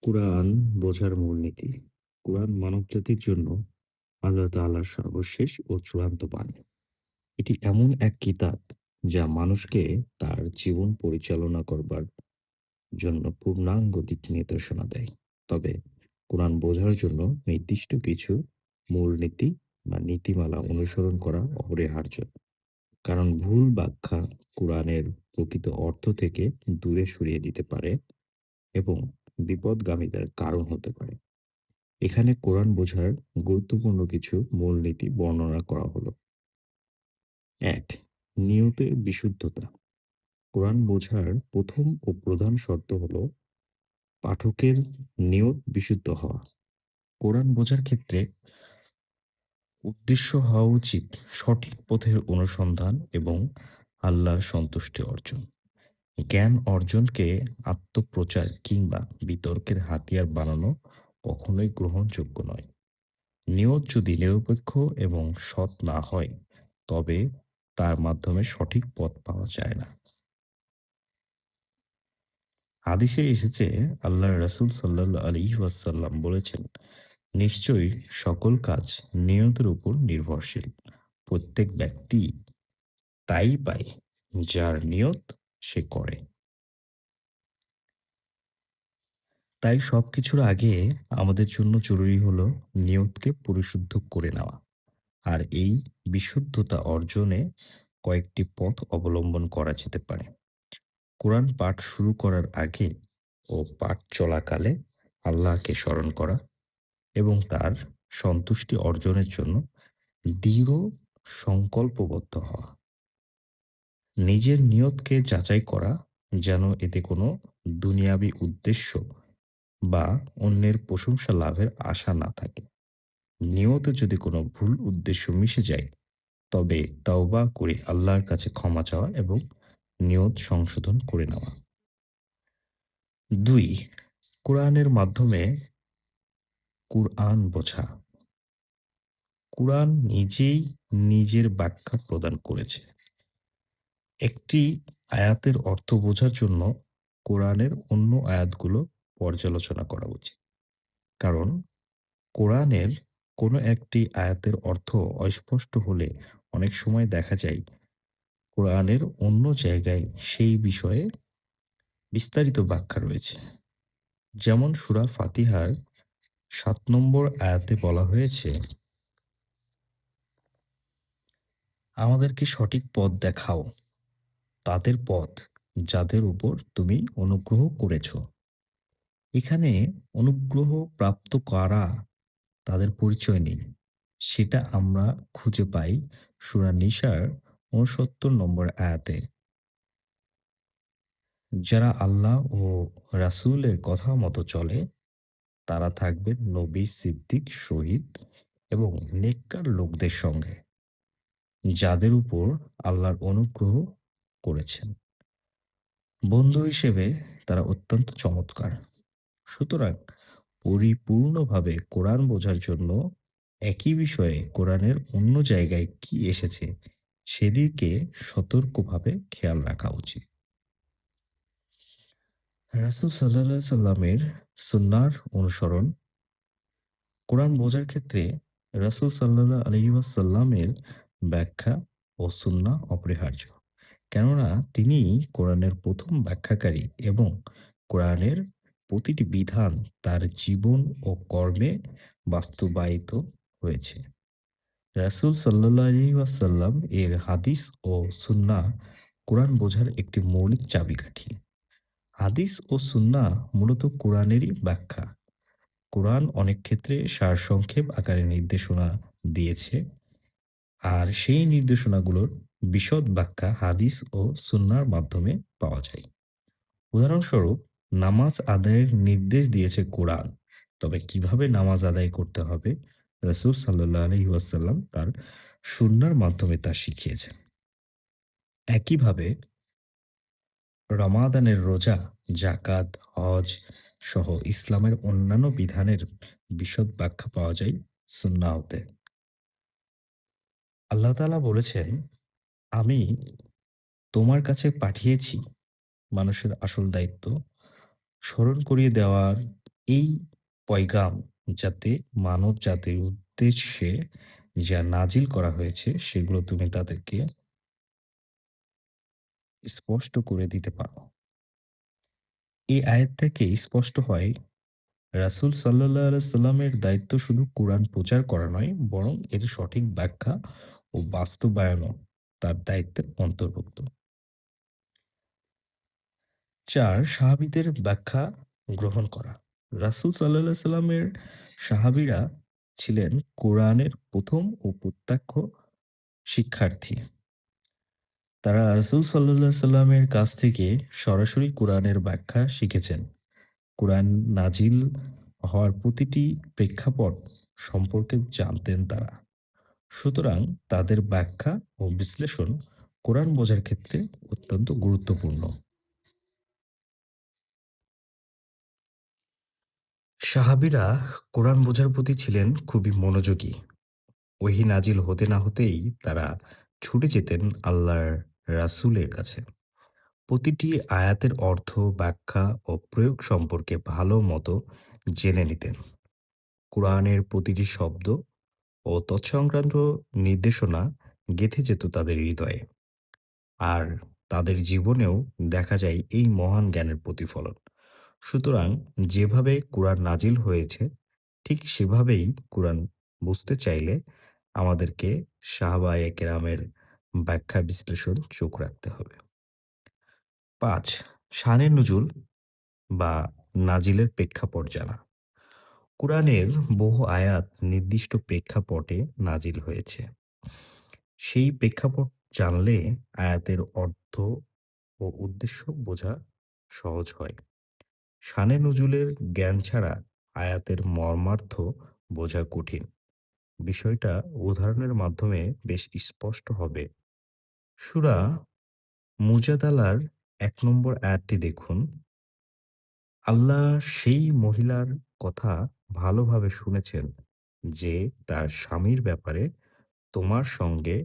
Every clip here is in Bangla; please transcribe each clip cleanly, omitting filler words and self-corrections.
কুরআন বোঝার মূলনীতি। কুরআন মানবজাতির জন্য আল্লাহ তাআলার সর্বশেষ ও চূড়ান্ত বাণী। এটি এমন এক কিতাব যা মানুষকে তার জীবন পরিচালনা করবার জন্য পূর্ণাঙ্গ দিক নির্দেশনা দেয়। তবে কুরআন বোঝার জন্য নির্দিষ্ট কিছু মূলনীতি বা নীতিমালা অনুসরণ করা অপরিহার্য। কারণ ভুল ব্যাখ্যা কুরআনের প্রকৃত অর্থ থেকে দূরে সরিয়ে দিতে পারে এবং বিপদগামীদের কারণ হতে পারে। এখানে কোরআন বোঝার গুরুত্বপূর্ণ কিছু মূলনীতি বর্ণনা করা হলো। ১. নিয়তের বিশুদ্ধতা। কোরআন বোঝার প্রথম ও প্রধান শর্ত হলো পাঠকের নিয়ত বিশুদ্ধ হওয়া। কোরআন বোঝার ক্ষেত্রে উদ্দেশ্য হওয়া উচিত সঠিক পথের অনুসন্ধান এবং আল্লাহর সন্তুষ্টি অর্জন। জ্ঞান অর্জনকে আত্মপ্রচার কিংবা বিতর্কের হাতিয়ার বানানো কখনোই গ্রহণযোগ্য নয়। নিয়ত যদি নিরপেক্ষ এবং সৎ না হয়, তবে তার মাধ্যমে সঠিক পথ পাওয়া যায় না। হাদিসে এসেছে আল্লাহর রাসূল সাল্লাল্লাহু আলাইহি ওয়াসাল্লাম বলেছেন, নিশ্চয়ই সকল কাজ নিয়তের উপর নির্ভরশীল। প্রত্যেক ব্যক্তি তাই পায় যার নিয়ত সে করে। তাই সবকিছুর আগে আমাদের জন্য জরুরি হলো নিয়তকে পরিশুদ্ধ করে নেওয়া। আর এই বিশুদ্ধতা অর্জনে কয়েকটি পথ অবলম্বন করা যেতে পারে। কোরআন পাঠ শুরু করার আগে ও পাঠ চলাকালে আল্লাহকে স্মরণ করা এবং তার সন্তুষ্টি অর্জনের জন্য দৃঢ় সংকল্পবদ্ধ হওয়া। নিজের নিয়তকে যাচাই করা, যেন এতে কোনো দুনিয়াবি উদ্দেশ্য বা অন্যের প্রশংসা লাভের আশা না থাকে। নিয়তে যদি কোনো ভুল উদ্দেশ্য মিশে যায়, তবে তাওবা করে আল্লাহর কাছে ক্ষমা চাওয়া এবং নিয়ত সংশোধন করে নেওয়া। ২. কোরআনের মাধ্যমে কুরআন বোঝা। কুরআন নিজেই নিজের ব্যাখ্যা প্রদান করেছে। একটি আয়াতের অর্থ বোঝার জন্য কোরআনের অন্য আয়াতগুলো পর্যালোচনা করা উচিত। কারণ কোরআনের কোনো একটি আয়াতের অর্থ অস্পষ্ট হলে অনেক সময় দেখা যায় কোরআনের অন্য জায়গায় সেই বিষয়ে বিস্তারিত ব্যাখ্যা রয়েছে। যেমন সূরা ফাতিহার ৭ নম্বর আয়াতে বলা হয়েছে, "আমাদেরকে সঠিক পথ দেখাও, তাদের পথ যাদের উপর তুমি অনুগ্রহ করেছ।" এখানে অনুগ্রহ প্রাপ্ত কারা তাদের পরিচয় নেই। সেটা আমরা খুঁজে পাই সূরা নিসার ৬৯ নম্বর আয়াতে। যারা আল্লাহ ও রাসূলের কথা মতো চলে তারা থাকবে নবী, সিদ্দিক, শহীদ এবং নেককার লোকদের সঙ্গে, যাদের উপর আল্লাহর অনুগ্রহ করেছেন। বন্ধু হিসেবে তারা অত্যন্ত চমৎকার। সুতরাং পরিপূর্ণভাবে কোরআন বোঝার জন্য একই বিষয়ে কোরআনের অন্য জায়গায় কি এসেছে সেদিকে সতর্কভাবে খেয়াল রাখা উচিত। রাসূল সাল্লাল্লাহু আলাইহি সাল্লামের সুন্নাহর অনুসরণ। কোরআন বোঝার ক্ষেত্রে রাসূল সাল্লাল্লাহু আলাইহি ওয়াসাল্লামের ব্যাখ্যা ও সুন্নাহ অপরিহার্য। কেননা তিনিই কোরআনের প্রথম ব্যাখ্যাকারী এবং কোরআনের প্রতিটি বিধান তার জীবন ও কর্মে বাস্তবায়িত হয়েছে। রাসূল সাল্লাল্লাহু আলাইহি ওয়াসাল্লাম এর হাদিস ও সুন্নাহ কোরআন বোঝার একটি মৌলিক চাবিকাঠি। হাদিস ও সুন্নাহ মূলত কোরআনেরই ব্যাখ্যা। কোরআন অনেক ক্ষেত্রে সারসংক্ষেপ আকারে নির্দেশনা দিয়েছে, আর সেই নির্দেশনাগুলোর বিশদ ব্যাখ্যা হাদিস ও সুন্নাহর মাধ্যমে পাওয়া যায়। উদাহরণস্বরূপ, নামাজ আদায়ের নির্দেশ দিয়েছে কোরআন। তবে কিভাবে নামাজ আদায় করতে হবে রাসূল সাল্লাল্লাহু আলাইহি ওয়াসাল্লাম তার সুন্নাহর মাধ্যমে তা শিখিয়েছেন। একইভাবে রমাদানের রোজা, যাকাত, হজ সহ ইসলামের অন্যান্য বিধানের বিশদ ব্যাখ্যা পাওয়া যায় সুন্নাহতে। আল্লাহ তাআলা বলেছেন, "আমি তোমার কাছে পাঠিয়েছি মানুষের আসল দায়িত্ব স্মরণ করিয়ে দেওয়ার এই পয়গাম যাতে মানব জাতির উদ্দেশ্যে যা নাজিল করা হয়েছে সেগুলো তুমি তাদেরকে স্পষ্ট করে দিতে পারো। এই আয়াত থেকে স্পষ্ট হয় রাসূল সাল্লাল্লাহু আলাইহি সাল্লামের দায়িত্ব শুধু কুরআন প্রচার করা নয়, বরং এর সঠিক ব্যাখ্যা ও বাস্তবায়নও তার দায়িত্বের অন্তর্ভুক্ত। ৪. সাহাবীদের ব্যাখ্যা গ্রহণ করা। রাসূল সাল্লাল্লাহু আলাইহি সাল্লামের সাহাবীরা ছিলেন কোরআনের ১ম ও প্রত্যক্ষ শিক্ষার্থী। তারা রাসূল সাল্লাল্লাহু আলাইহি সাল্লামের কাছ থেকে সরাসরি কোরআনের ব্যাখ্যা শিখেছেন। কোরআন নাজিল হওয়ার প্রতিটি প্রেক্ষাপট সম্পর্কে জানতেন তারা। সুতরাং তাদের ব্যাখ্যা ও বিশ্লেষণ কোরআন বোঝার ক্ষেত্রে অত্যন্ত গুরুত্বপূর্ণ। সাহাবীরা কোরআন বোঝার প্রতি ছিলেন খুবই মনোযোগী। ওহী নাজিল হতে না হতেই তারা ছুটে যেতেন আল্লাহর রাসূলের কাছে। প্রতিটি আয়াতের অর্থ, ব্যাখ্যা ও প্রয়োগ সম্পর্কে ভালো মতো জেনে নিতেন। কোরআনের প্রতিটি শব্দ ও তৎসংক্রান্ত নির্দেশনা গেঁথে যেত তাদের হৃদয়ে। আর তাদের জীবনেও দেখা যায় এই মহান জ্ঞানের প্রতিফলন। সুতরাং যেভাবে কুরআন নাজিল হয়েছে ঠিক সেভাবেই কুরআন বুঝতে চাইলে আমাদেরকে সাহাবায়ে কেরামের ব্যাখ্যা বিশ্লেষণ চোখ রাখতে হবে। ৫. শানে নুজুল বা নাজিলের প্রেক্ষাপট জানা। কুরআনের বহু আয়াত নির্দিষ্ট প্রেক্ষাপটে নাজিল হয়েছে। সেই প্রেক্ষাপট জানলে আয়াতের অর্থ ও উদ্দেশ্য বোঝা সহজ হয়। শানে নুজুলের জ্ঞান ছাড়া আয়াতের মর্মার্থ বোঝা কঠিন। বিষয়টা উদাহরণের মাধ্যমে বেশ স্পষ্ট হবে। সূরা মুজাদালার ১ নম্বর আয়াতটি দেখুন। আল্লাহ সেই মহিলার কথা ভালোভাবে শুনেছেন যে তার স্বামীর ব্যাপারে তোমার সঙ্গে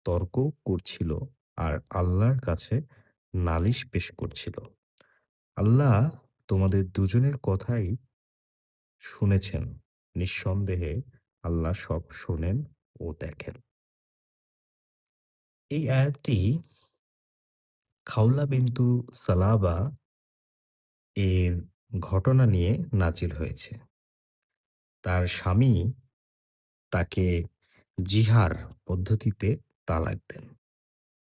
তর্ক করছিল আর আল্লাহর কাছে নালিশ পেশ করছিল। আল্লাহ তোমাদের দুজনের কথাই শুনেছেন। নিঃসন্দেহে আল্লাহ সব শোনেন ও দেখেন। এই আয়াতটি খাউলা বিনতু সালাবা এর ঘটনা নিয়ে নাজিল হয়েছে। তার স্বামী তাকে জিহার পদ্ধতিতে তালাক দেন।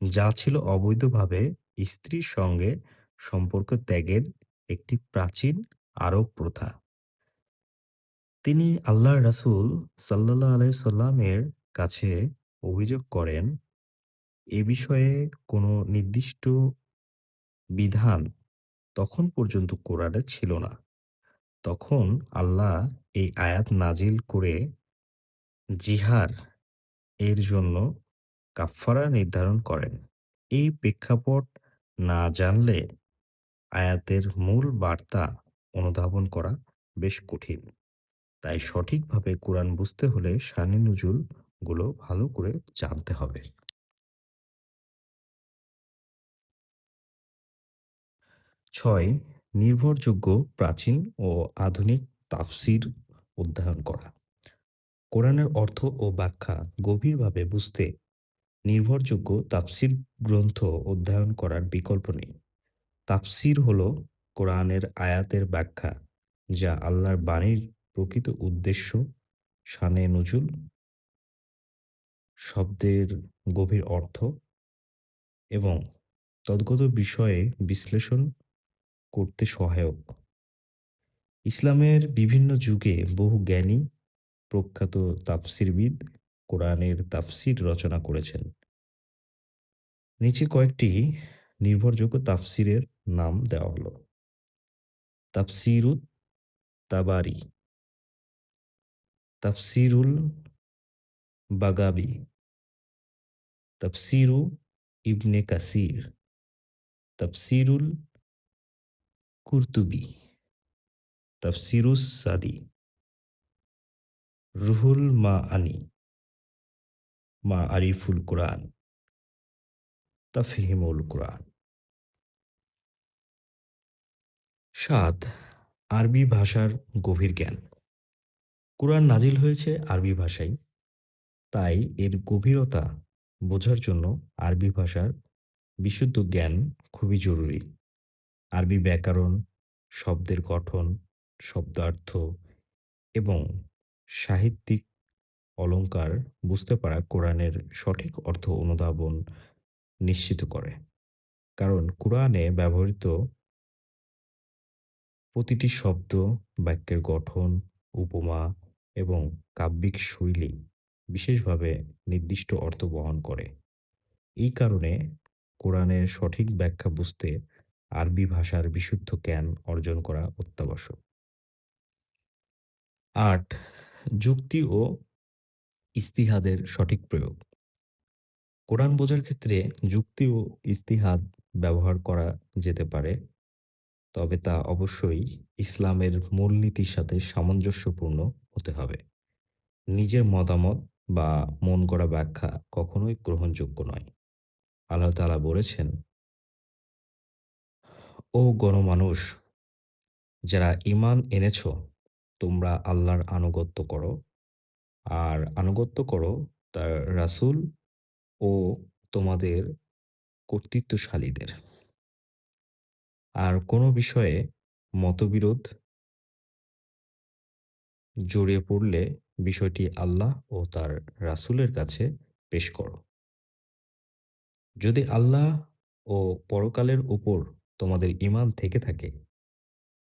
যা ছিল অবৈধভাবে স্ত্রীর সঙ্গে সম্পর্ক ত্যাগের একটি প্রাচীন আরব প্রথা। তিনি আল্লাহর রাসূল সাল্লাল্লাহু আলাইহি সাল্লামের কাছে অভিযোগ করেন, এ বিষয়ে কোনো নির্দিষ্ট বিধান তখন পর্যন্ত কোরআনে ছিল না। তখন আল্লাহ এই আয়াত নাজিল করে জিহার এর জন্য কাফফারা নির্ধারণ করেন। এই প্রেক্ষাপট না জানলে আয়াতের মূল বার্তা অনুধাবন করা বেশ কঠিন। তাই সঠিকভাবে কোরআন বুঝতে হলে শানে নুজুল গুলো ভালো করে জানতে হবে। ৬. নির্ভরযোগ্য প্রাচীন ও আধুনিক তাফসীর অধ্যয়ন করা। কোরআনের অর্থ ও ব্যাখ্যা গভীরভাবে বুঝতে নির্ভরযোগ্য তাফসীর গ্রন্থ অধ্যয়ন করার বিকল্প নেই। তাফসীর হলো কোরআনের আয়াতের ব্যাখ্যা, যা আল্লাহর বাণীর প্রকৃত উদ্দেশ্য, শানে নুজুল, শব্দের গভীর অর্থ এবং তদ্গত বিষয়ে বিশ্লেষণ করতে সহায়ক। ইসলামের বিভিন্ন যুগে বহু জ্ঞানী প্রখ্যাত তাফসীরবিদ কোরআনের তাফসীর রচনা করেছেন। নিচে কয়েকটি নির্ভরযোগ্য তাফসীরের নাম দেওয়া হলো। তাফসীরুত তাবারী, তাফসীরুল বাগাবী, তাফসীরু ইবনে কাসির, তাফসীরুল কুরতুবী, তাফসীরুস সাদী, রুহুল মাআনী, মাআরিফুল কুরআন, তাফহিমুল কুরআন। ৭. আরবি ভাষার গভীর জ্ঞান। কুরআন নাজিল হয়েছে আরবি ভাষায়। তাই এর গভীরতা বোঝার জন্য আরবি ভাষার বিশুদ্ধ জ্ঞান খুবই জরুরি। আরবি ব্যাকরণ, শব্দের গঠন, শব্দার্থ এবং সাহিত্যিক অলংকার বুঝতে পারা কোরআনের সঠিক অর্থ অনুধাবন নিশ্চিত করে। কারণ কুরআনে ব্যবহৃত প্রতিটি শব্দ, বাক্যের গঠন, উপমা এবং কাব্যিক শৈলী বিশেষভাবে নির্দিষ্ট অর্থ বহন করে। এই কারণে কোরআনের সঠিক ব্যাখ্যা বুঝতে আরবি ভাষার বিশুদ্ধ জ্ঞান অর্জন করা অত্যাবশ্যক। ৮. যুক্তি ও ইস্তিহাদের সঠিক প্রয়োগ। কোরআন বোঝার ক্ষেত্রে যুক্তি ও ইস্তিহাদ ব্যবহার করা যেতে পারে, তবে তা অবশ্যই ইসলামের মূলনীতির সাথে সামঞ্জস্যপূর্ণ হতে হবে। নিজের মতামত বা মন গড়া ব্যাখ্যা কখনোই গ্রহণযোগ্য নয়। আল্লাহ তাআলা বলেছেন, "ও গণমানুষ! যারা ঈমান এনেছ, তোমরা আল্লাহর আনুগত্য কর, আর আনুগত্য করো তার রাসূল ও তোমাদের কর্তৃত্বশালীদের। আর কোন বিষয়ে মতবিরোধ জড়িয়ে পড়লে বিষয়টি আল্লাহ ও তার রাসূলের কাছে পেশ করো। যদি আল্লাহ ও পরকালের উপর তোমাদের ঈমান থেকে থাকে,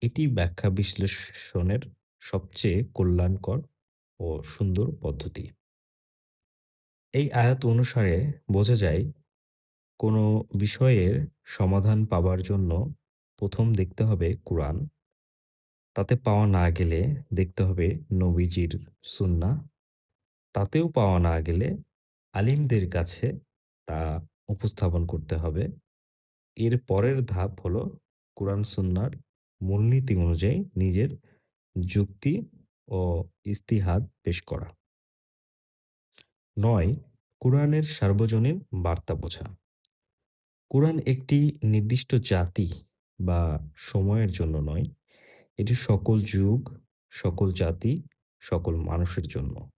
এটি ব্যাখ্যা বিশ্লেষণের সবচেয়ে কল্যাণকর ও সুন্দর পদ্ধতি।" এই আয়াত অনুসারে বোঝা যায়, কোনো বিষয়ের সমাধান পাবার জন্য ১ম দেখতে হবে কুরআন, তাতে পাওয়া না গেলে দেখতে হবে নবীজির সুন্নাহ, তাতেও পাওয়া না গেলে আলিমদের কাছে তা উপস্থাপন করতে হবে। এর পরের ধাপ হলো কুরআন সুন্নাহর মূলনীতি অনুযায়ী নিজের যুক্তি ও ইজতিহাদ পেশ করা। ৯. কুরআনের সার্বজনীন বার্তা বোঝা। কুরআন একটি নির্দিষ্ট জাতি বা সময়ের জন্য নয়, এটি সকল যুগ, সকল জাতি, সকল মানুষের জন্য।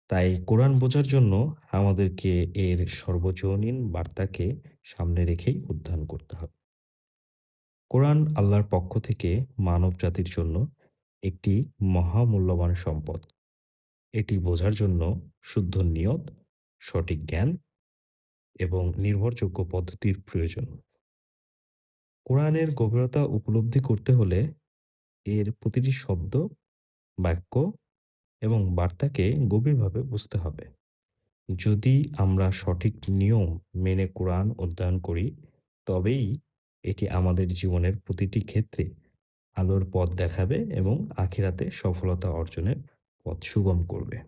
তাই কোরআন বোঝার জন্য আমাদেরকে এর সর্বজনীন বার্তাকে সামনে রেখেই অধ্যয়ন করতে হবে। কোরআন আল্লাহর পক্ষ থেকে মানব জাতির জন্য একটি মহামূল্যবান সম্পদ। এটি বোঝার জন্য শুদ্ধ নিয়ত, সঠিক জ্ঞান এবং নির্ভরযোগ্য পদ্ধতির প্রয়োজন। কোরআনের গভীরতা উপলব্ধি করতে হলে এর প্রতিটি শব্দ, বাক্য এবং বার্তাকে গভীরভাবে বুঝতে হবে। যদি আমরা সঠিক নিয়ম মেনে কোরআন অধ্যয়ন করি, তবেই এটি আমাদের জীবনের প্রতিটি ক্ষেত্রে আলোর পথ দেখাবে এবং আখিরাতে সফলতা অর্জনের পথ সুগম করবে।